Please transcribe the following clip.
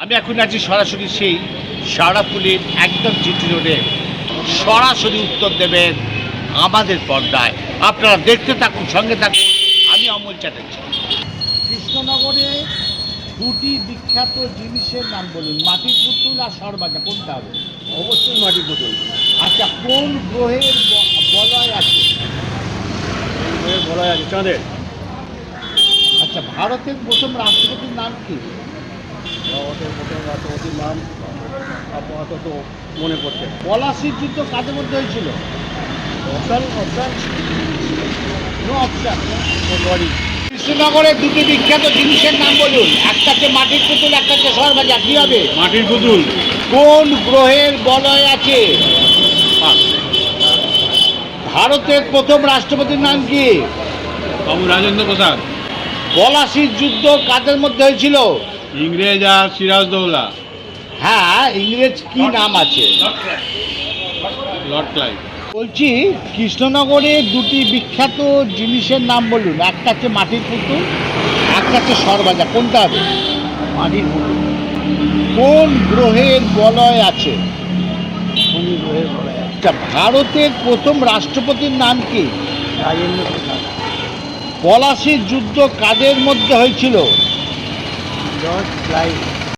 আমি এখন আছি সরাসরি সেই শেওড়াফুলির একদম জিটি রোডে। সরাসরি উত্তর দেবেন আমাদের পর্দায়। আপনারা দেখতে থাকুন, সঙ্গে থাকুন। আমি অমল চ্যাটার্জি। কৃষ্ণনগরে দুটি বিখ্যাত জিনিসের নাম বলুন, মাটির পুতুল আর সরভাজা, কোনটা হবে? অবশ্যই মাটির পুতুল। আচ্ছা, কোন গ্রহের বলয় আছে? বলা আছে চাঁদের। আচ্ছা, ভারতের প্রথম রাষ্ট্রপতির নাম কি? ভারতের প্রথম রাষ্ট্রপতির নাম আপাতত মনে পড়ছে। পলাশির যুদ্ধ কাদের মধ্যে হয়েছিল? Option no option. সরি। কৃষ্ণনগরের দুটি বিখ্যাত জিনিসের নাম বলুন। একটা হচ্ছে মাটির পুতুল, একটা হচ্ছে সরভাজা। কি হবে? মাটির পুতুল। কোন গ্রহের বলয় আছে? ভারতের প্রথম রাষ্ট্রপতির নাম কি? বাবু রাজেন্দ্র প্রসাদ। পলাশির যুদ্ধ কাদের মধ্যে হয়েছিল? ইংরেজ আর সিরাজদৌল্লা। হ্যাঁ, ইংরেজ কি নাম আছে? Lord Clive. বলছি, কৃষ্ণনগরে দুটি বিখ্যাত জিনিসের নাম বলুন। একটা হচ্ছে মাটির পুতুল, একটা হচ্ছে সরভাজা, কোনটা হবে? মাটির পুতুল। কোন গ্রহের বলয় আছে? শনি গ্রহের বলা আছে। আচ্ছা, ভারতের প্রথম রাষ্ট্রপতির নাম কি? রাজেন্দ্র প্রসাদ। পলাশির যুদ্ধ কাদের মধ্যে হয়েছিল? Lord Clive.